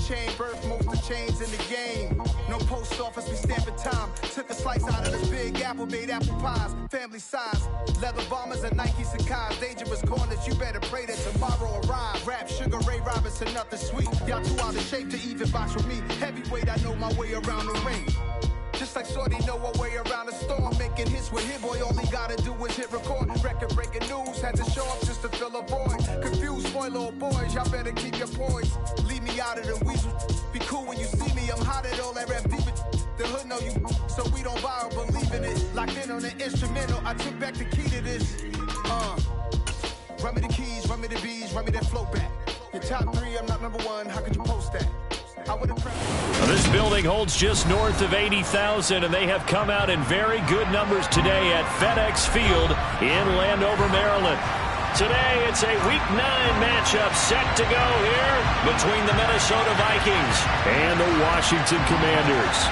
chain, birth most of chains in the game. No post office, we stamping time. Took a slice out of this big apple, made apple pies. Family size, leather bombers and Nike Sacai's. Dangerous corners, you better pray that tomorrow arrive. Rap, Sugar Ray Robinson, nothing sweet. Y'all too out of shape to even box with me. Heavyweight, I know my way around the ring. Just like Shorty know her way around the storm. Making hits with Hit Boy, all he gotta do is hit record. Record breaking news, had to show up just to fill a void. Confused, spoiled little boys, y'all better keep your poise. Leave me out of the weasel. Be cool when you see me, I'm hot at all that rap deep. The hood know you, so we don't borrow, believe in it. Locked in on the instrumental, I took back the key to this. Run me the keys, run me the bees, run me that flow back. Your top 3, I'm not number 1, how could you post that? This building holds just north of 80,000, and they have come out in very good numbers today at FedEx Field in Landover, Maryland. Today, it's a Week 9 matchup set to go here between the Minnesota Vikings and the Washington Commanders.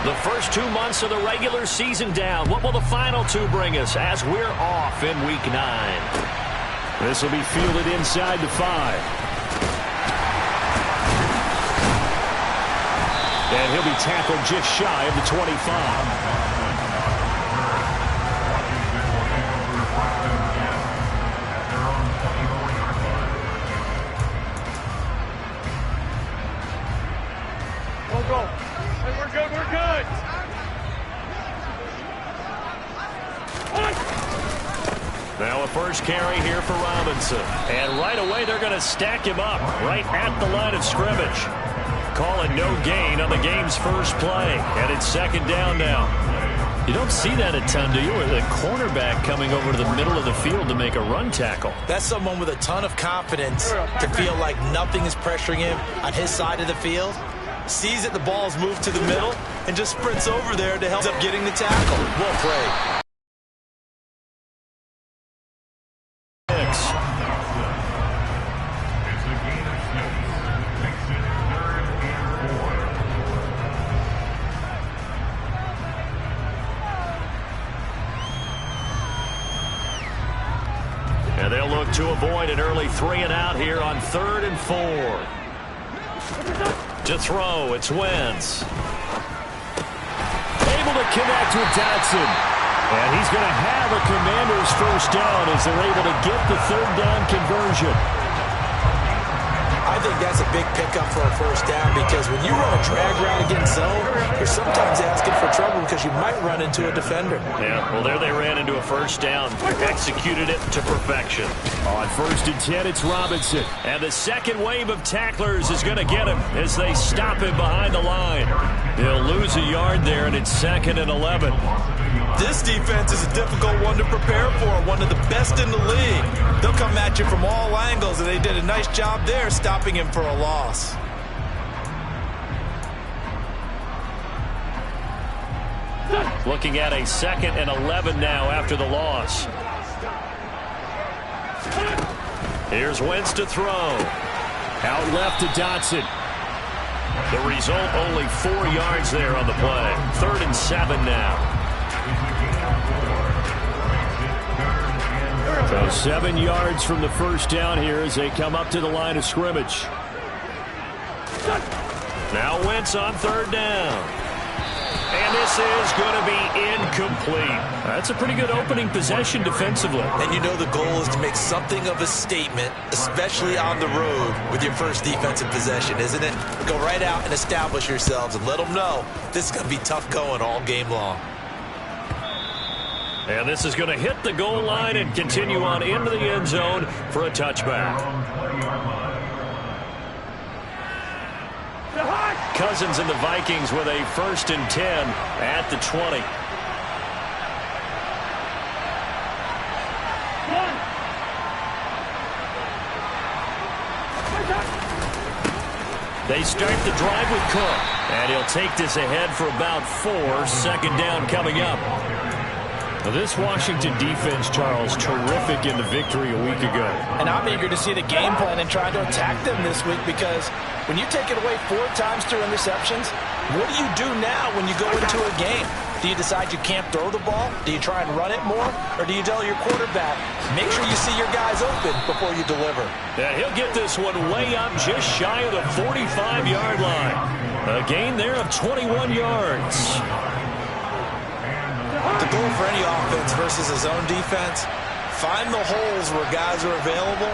The first 2 months of the regular season down. What will the final 2 bring us as we're off in Week 9? This will be fielded inside the 5. And he'll be tackled just shy of the 25. Now a first carry here for Robinson. And right away they're going to stack him up right at the line of scrimmage. Calling no gain on the game's first play. And it's second down now. You don't see that a ton, do you? Or the cornerback coming over to the middle of the field to make a run tackle. That's someone with a ton of confidence to feel like nothing is pressuring him on his side of the field. Sees that the ball's moved to the middle and just sprints over there to help up getting the tackle. Well played. And they'll look to avoid an early 3-and-out here on 3rd and 4. To throw, it's Wentz. Able to connect with Dotson. And he's going to have a Commander's first down as they're able to get the 3rd down conversion. I think that's a big pickup for a first down because when you run a drag route against zone, you're sometimes asking for trouble because you might run into a defender. Yeah, well, there they ran into a first down. Executed it to perfection. On 1st and 10, it's Robinson. And the second wave of tacklers is going to get him as they stop him behind the line. They'll lose a yard there, and it's 2nd and 11. This defense is a difficult one to prepare for, one of the best in the league. They'll come at you from all angles, and they did a nice job there stopping him for a loss. Looking at a 2nd and 11 now after the loss. Here's Wentz to throw. Out left to Dotson. The result, only 4 yards there on the play. 3rd and 7 now. So 7 yards from the first down here as they come up to the line of scrimmage. Now Wentz on 3rd down. And this is going to be incomplete. That's a pretty good opening possession defensively. And you know the goal is to make something of a statement, especially on the road with your first defensive possession, isn't it? Go right out and establish yourselves and let them know this is going to be tough going all game long. And this is going to hit the goal line and continue on into the end zone for a touchback. Cousins and the Vikings with a 1st and 10 at the 20. They start the drive with Cook. And he'll take this ahead for about 4. 2nd down coming up. Now this Washington defense, Charles, terrific in the victory a week ago. And I'm eager to see the game plan and try to attack them this week because when you take it away 4 times through interceptions, what do you do now when you go into a game? Do you decide you can't throw the ball? Do you try and run it more? Or do you tell your quarterback, make sure you see your guys open before you deliver? Yeah, he'll get this one way up just shy of the 45-yard line. A gain there of 21 yards. The goal for any offense versus his own defense, find the holes where guys are available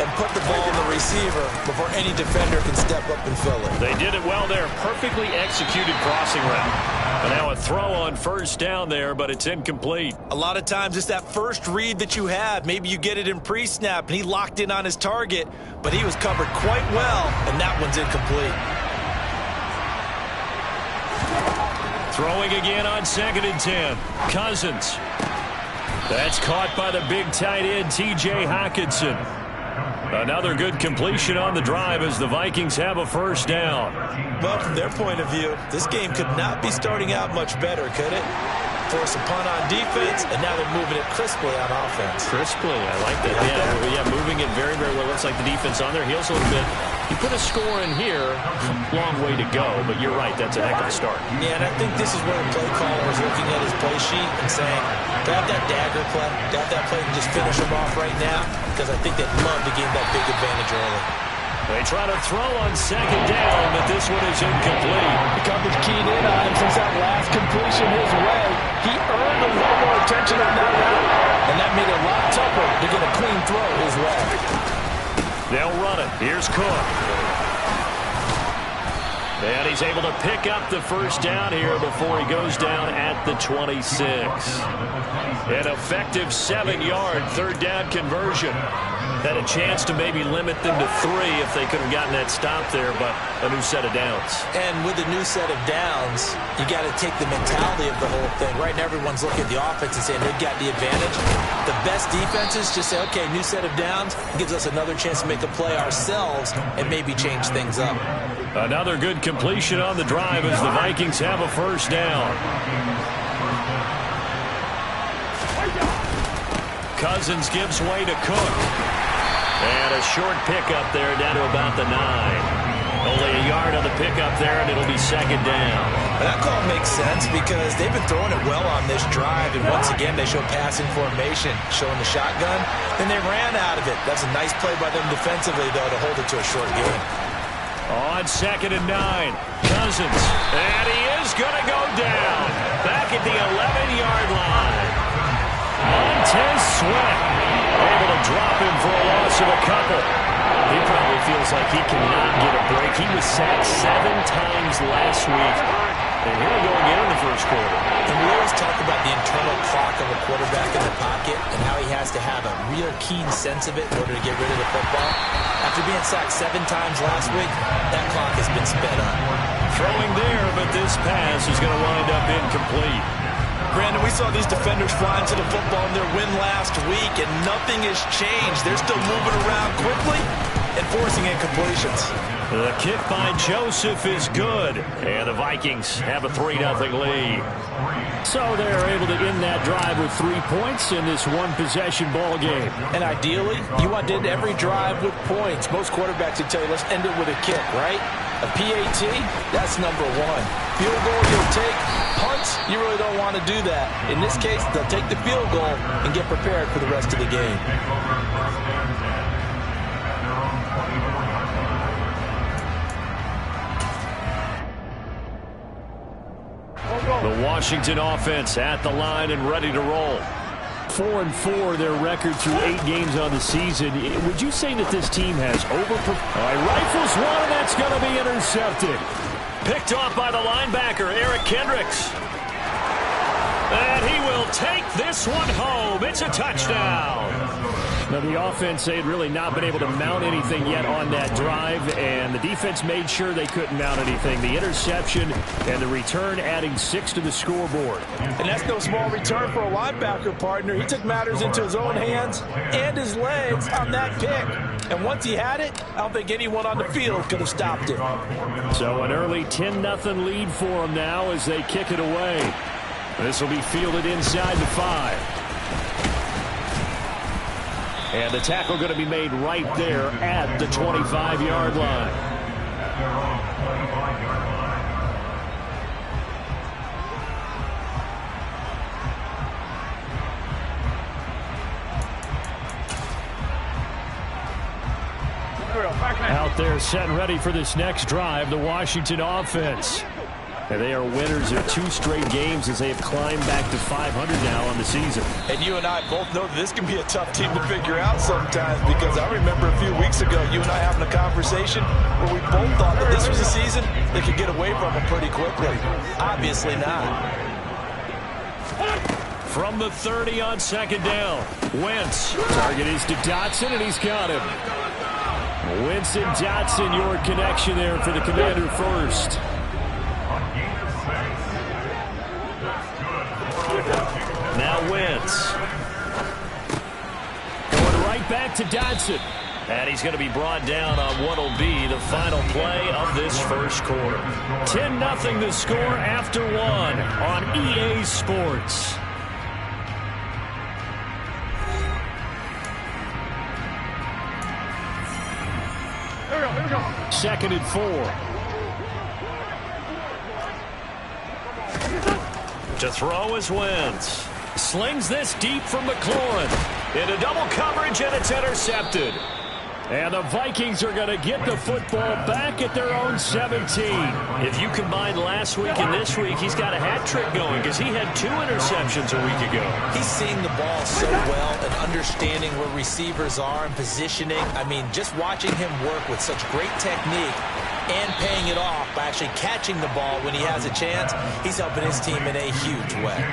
and put the ball in the receiver before any defender can step up and fill it. They did it well there. Perfectly executed crossing route. And now a throw on first down there, but it's incomplete. A lot of times it's that first read that you have. Maybe you get it in pre-snap, and he locked in on his target, but he was covered quite well, and that one's incomplete. Throwing again on 2nd and 10. Cousins. That's caught by the big tight end, T.J. Hockenson. Another good completion on the drive as the Vikings have a first down. Well, from their point of view, this game could not be starting out much better, could it? Force a punt on defense, and now they're moving it crisply on offense. Crisply, I like that. Yeah, moving it very, very well. Looks like the defense on their heels a little bit. You put a score in here, long way to go, but you're right, that's a heck of a start. Yeah, and I think this is where the play caller is looking at his play sheet and saying, grab that dagger play, grab that play and just finish him off right now, because I think they'd love to gain that big advantage early. They try to throw on 2nd down, but this one is incomplete. The coverage keyed in on him since that last completion his way. He earned a lot more attention on that route, and that made it a lot tougher to get a clean throw his way. They'll run it. Here's Cook. And he's able to pick up the first down here before he goes down at the 26. An effective 7-yard third down conversion. Had a chance to maybe limit them to 3 if they could have gotten that stop there, but a new set of downs. And with a new set of downs, you got to take the mentality of the whole thing. Right now, everyone's looking at the offense and saying they've got the advantage. The best defenses just say, okay, new set of downs gives us another chance to make a play ourselves and maybe change things up. Another good completion on the drive as the Vikings have a first down. Cousins gives way to Cook. And a short pickup there down to about the 9. Only a yard on the pickup there, and it'll be 2nd down. That call makes sense because they've been throwing it well on this drive, and once again they show passing formation, showing the shotgun, and they ran out of it. That's a nice play by them defensively, though, to hold it to a short game. On 2nd and 9, Cousins, and he is going to go down back at the 11-yard line. Montez Sweat able to drop him for a loss of a couple. He probably feels like he cannot get a break. He was sacked 7 times last week. And here we go again in the first quarter. And we always talk about the internal clock of a quarterback in the pocket and how he has to have a real keen sense of it in order to get rid of the football. After being sacked 7 times last week, that clock has been sped up. Throwing there, but this pass is going to wind up incomplete. Brandon, we saw these defenders flying to the football in their win last week, and nothing has changed. They're still moving around quickly and forcing incompletions. The kick by Joseph is good, and the Vikings have a 3-0 lead. So they're able to end that drive with 3 points in this one-possession ball game. And ideally, you want to end every drive with points. Most quarterbacks would tell you, let's end it with a kick, right? A PAT, that's number 1. Field goal, you'll take. Punts, you really don't want to do that. In this case, they'll take the field goal and get prepared for the rest of the game. The Washington offense at the line and ready to roll. 4-4 their record through 8 games on the season. Would you say that this team has overperformed? Rifles one, and that's going to be intercepted. Picked off by the linebacker, Eric Kendricks. And he will take this one home. It's a touchdown. Now, the offense, they had really not been able to mount anything yet on that drive, and the defense made sure they couldn't mount anything. The interception and the return adding 6 to the scoreboard. And that's no small return for a linebacker, partner. He took matters into his own hands and his legs on that pick. And once he had it, I don't think anyone on the field could have stopped it. So an early 10-0 lead for them now as they kick it away. This will be fielded inside the 5. And the tackle going to be made right there at the 25-yard line. Out there set and ready for this next drive, the Washington offense. And they are winners of 2 straight games as they have climbed back to 500 now on the season. And you and I both know that this can be a tough team to figure out sometimes, because I remember a few weeks ago you and I having a conversation where we both thought that this was a season they could get away from them pretty quickly. Obviously not. From the 30 on second down, Wentz. Target is to Dotson, and he's got him. Wentz and Dotson, your connection there for the Commander first. Now Wentz. Going right back to Dotson. And he's going to be brought down on what will be the final play of this first quarter. 10-0 the score after 1 on EA Sports. Second and 4. To throw is Wentz. Slings this deep from McLaurin. Into double coverage, and it's intercepted. And the Vikings are going to get the football back at their own 17. If you combine last week and this week, he's got a hat trick going because he had 2 interceptions a week ago. He's seeing the ball so well and understanding where receivers are and positioning. I mean, just watching him work with such great technique and paying it off by actually catching the ball when he has a chance, he's helping his team in a huge way.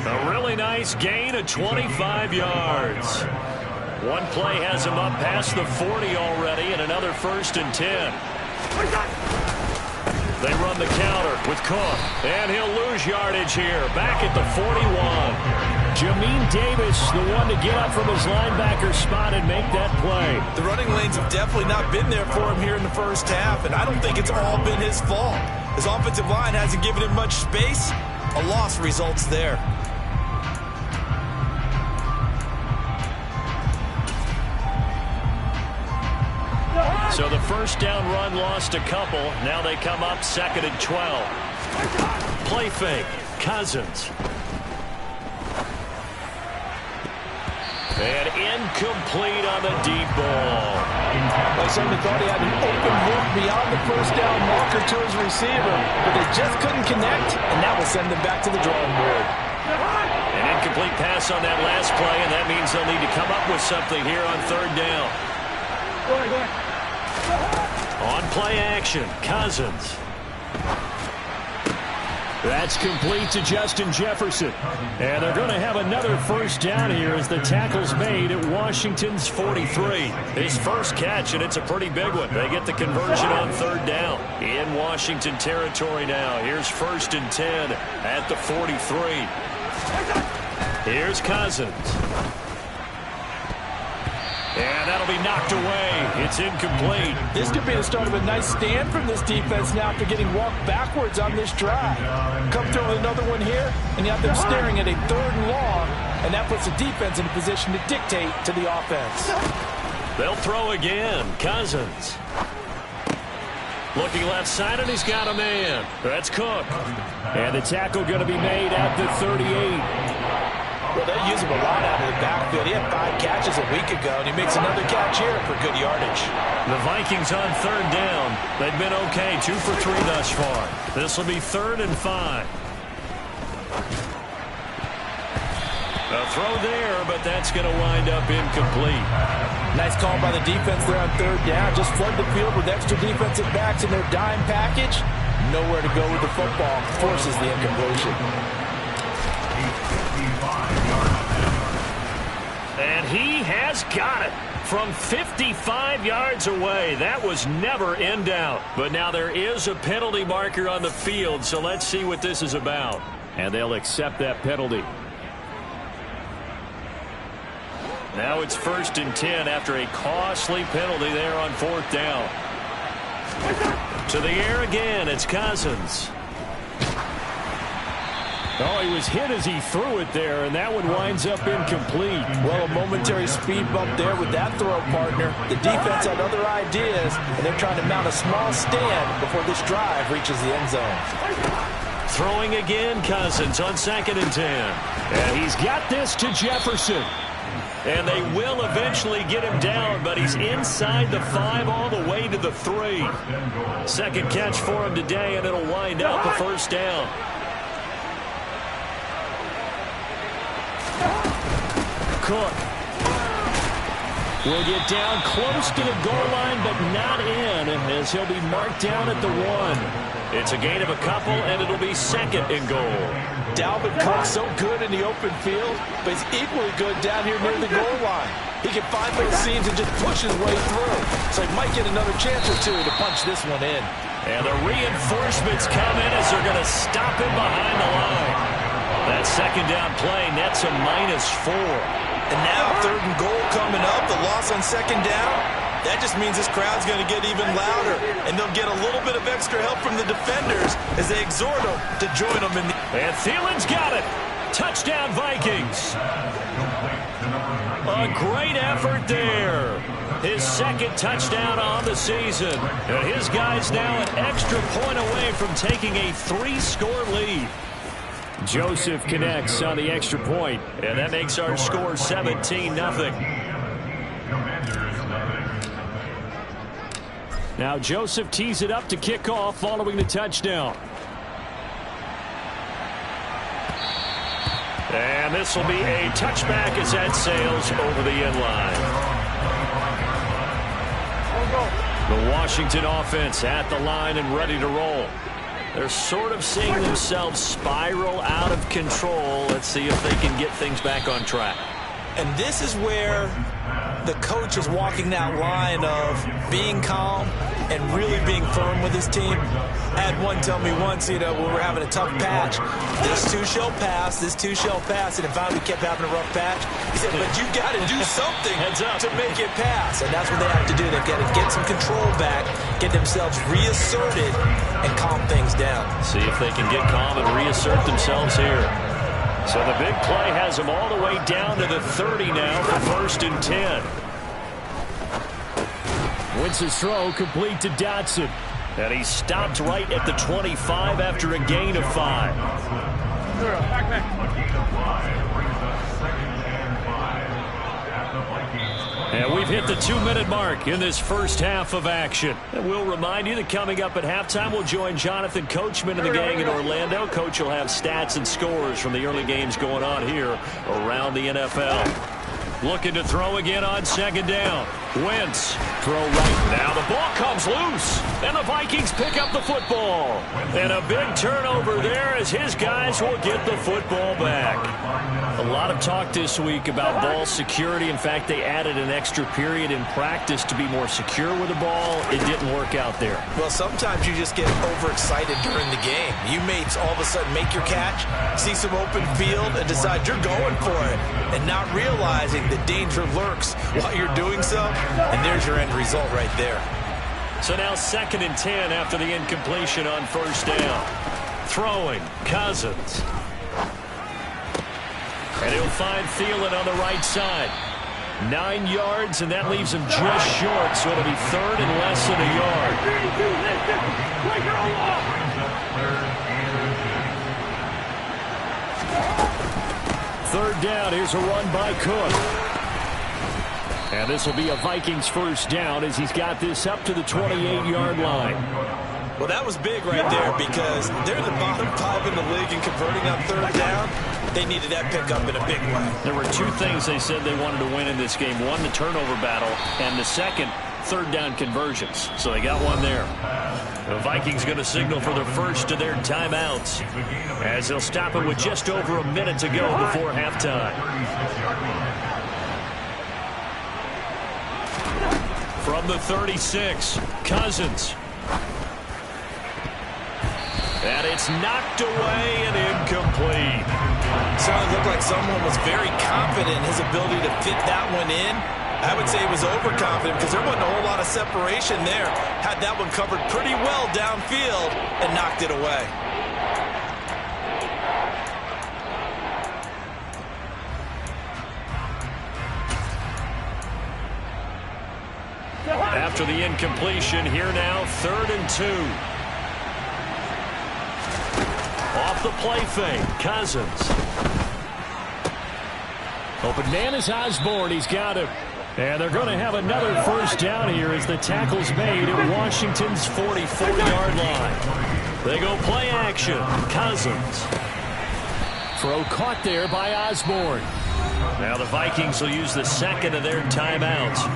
A really nice gain of 25 yards. One play has him up past the 40 already, and another 1st and 10. They run the counter with Cook, and he'll lose yardage here, back at the 41. Jamin Davis, the one to get up from his linebacker spot and make that play. The running lanes have definitely not been there for him here in the first half, and I don't think it's all been his fault. His offensive line hasn't given him much space. A loss results there. So the first down run lost a couple. Now they come up 2nd and 12. Play fake. Cousins. And incomplete on the deep ball. Well, somebody thought he had an open look beyond the first down marker to his receiver, but they just couldn't connect, and that will send them back to the drawing board. An incomplete pass on that last play, and that means they'll need to come up with something here on 3rd down. Go ahead. On play action, Cousins. That's complete to Justin Jefferson. And they're going to have another first down here as the tackle's made at Washington's 43. His first catch, and it's a pretty big one. They get the conversion on 3rd down. In Washington territory now. Here's 1st and 10 at the 43. Here's Cousins. And that'll be knocked away. It's incomplete. This could be the start of a nice stand from this defense now after getting walked backwards on this drive. Come through with another one here, and you have them staring at a 3rd and long, and that puts the defense in a position to dictate to the offense. They'll throw again. Cousins. Looking left side, and he's got a man. That's Cook. And the tackle going to be made at the 38. Well, they use him a lot out of the backfield. He had 5 catches a week ago, and he makes another catch here for good yardage. The Vikings on 3rd down. They've been okay, 2 for 3 thus far. This will be 3rd and 5. A throw there, but that's going to wind up incomplete. Nice call by the defense there on 3rd down. Just flood the field with extra defensive backs in their dime package. Nowhere to go with the football. Forces the incompletion. And he has got it from 55 yards away. That was never in doubt. But now there is a penalty marker on the field, so let's see what this is about. And they'll accept that penalty. Now it's 1st and 10 after a costly penalty there on 4th down. To the air again, it's Cousins. Oh, he was hit as he threw it there, and that one winds up incomplete. Well, a momentary speed bump there with that throw, partner. The defense had other ideas, and they're trying to mount a small stand before this drive reaches the end zone. Throwing again, Cousins on 2nd and 10. And he's got this to Jefferson. And they will eventually get him down, but he's inside the 5 all the way to the 3. Second catch for him today, and it'll wind up a first down. Cook will get down close to the goal line, but not in, as he'll be marked down at the 1. It's a gain of a couple, and it'll be second and goal. Dalvin Cook's so good in the open field, but he's equally good down here near the goal line. He can find those seams and just push his way through. So he might get another chance or two to punch this one in. And the reinforcements come in as they're going to stop him behind the line. That second down play nets a -4. And now 3rd and goal coming up, the loss on 2nd down. That just means this crowd's going to get even louder, and they'll get a little bit of extra help from the defenders as they exhort them to join them in the... And Thielen's got it. Touchdown, Vikings. A great effort there. His second touchdown on the season. And his guys now an extra point away from taking a 3-score lead. Joseph connects on the extra point, and that makes our score 17-0. Now Joseph tees it up to kick off following the touchdown. And this will be a touchback as that sails over the end line. The Washington offense at the line and ready to roll. They're sort of seeing themselves spiral out of control. Let's see if they can get things back on track. And this is where the coach is walking that line of being calm and really being firm with his team. I had one tell me once, when we were having a tough patch, this too shall pass, this too shall pass, and if we kept having a rough patch, he said, but you got to do something to make it pass. And that's what they have to do. They've got to get some control back, get themselves reasserted, and calm things down. See if they can get calm and reassert themselves here. So the big play has them all the way down to the 30 now for 1st and 10. Wentz's throw complete to Dotson. And he stopped right at the 25 after a gain of 5. And we've hit the 2-minute mark in this first half of action. And we'll remind you that coming up at halftime, we'll join Jonathan Coachman and the gang in Orlando. Coach will have stats and scores from the early games going on here around the NFL. Looking to throw again on 2nd down. Wentz, throw right. Now the ball comes loose, and the Vikings pick up the football. And a big turnover there as his guys will get the football back. A lot of talk this week about ball security. In fact, they added an extra period in practice to be more secure with the ball. It didn't work out there. Well, sometimes you just get overexcited during the game. You may all of a sudden make your catch, see some open field, and decide you're going for it, and not realizing the danger lurks while you're doing so. And there's your end result right there. So now 2nd and 10 after the incompletion on 1st down. Throwing, Cousins. And he'll find Thielen on the right side. 9 yards, and that leaves him just short. So it'll be 3rd and less than a yard. 3rd down. Here's a run by Cook. And this will be a Vikings first down as he's got this up to the 28-yard line. Well, that was big right there because they're the bottom 5 in the league in converting on 3rd down. They needed that pickup in a big way. There were 2 things they said they wanted to win in this game. One, the turnover battle, and the second, 3rd down conversions. So they got one there. The Vikings going to signal for the first of their timeouts as they'll stop it with just over a minute to go before halftime. From the 36, Cousins. And it's knocked away and incomplete. Certainly looked like someone was very confident in his ability to fit that one in. I would say he was overconfident because there wasn't a whole lot of separation there. Had that one covered pretty well downfield and knocked it away. After the incompletion, here now, 3rd and 2. Off the play fake, Cousins. Open man is Osborne. He's got him. And they're going to have another first down here as the tackle's made at Washington's 44-yard line. They go play action. Cousins. Throw caught there by Osborne. Now the Vikings will use the second of their timeouts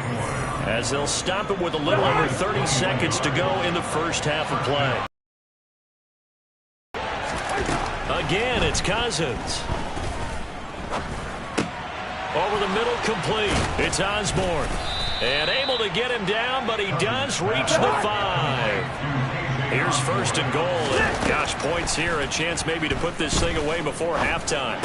as they'll stop it with a little over 30 seconds to go in the first half of play. Again, it's Cousins. Over the middle, complete. It's Osborne. And able to get him down, but he does reach the 5. Here's first and goal. And gosh, points here. A chance maybe to put this thing away before halftime.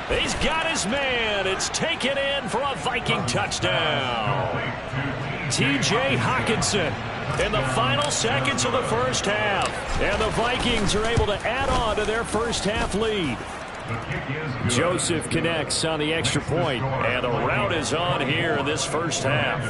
He's got his man. It's taken in for a Viking touchdown. T.J. Hockenson in the final seconds of the first half. And the Vikings are able to add on to their first half lead. Joseph connects on the extra point, and the route is on here in this first half.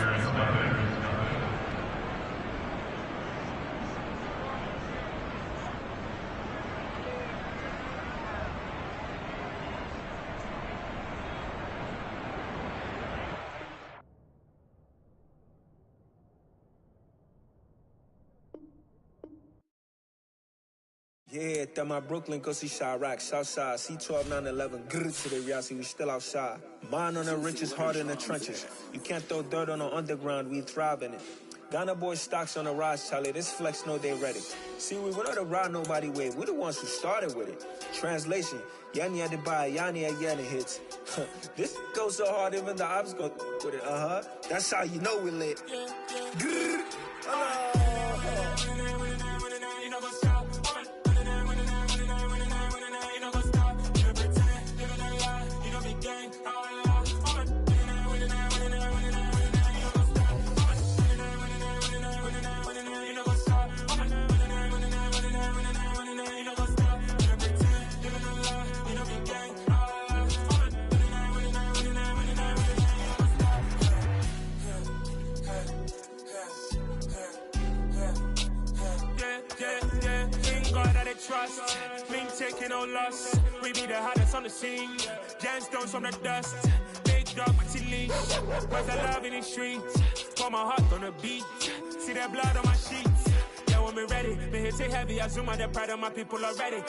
Yeah, that my Brooklyn, go see Chirac, Southside, C12, 911, grrr to the reality, we still outside. Mine on the riches, heart in the trenches. You can't throw dirt on the underground, we thrive in it. Ghana boys stocks on the rise, Charlie, this flex know they ready. See, we were not the ride nobody with, we the ones who started with it. Translation, Yanni had to buy, Yanni had Yanni hits. This goes so hard, even the ops go with it, That's how you know we lit. Grrr, trust, been taking no loss. We be the hottest on the scene. Gemstones from the dust. Big dog with leash. Cause I love in the streets. Pour my heart on the beat. See that blood on my sheets. Yeah, when we ready, me hit it heavy. I zoom out the pride of my people already.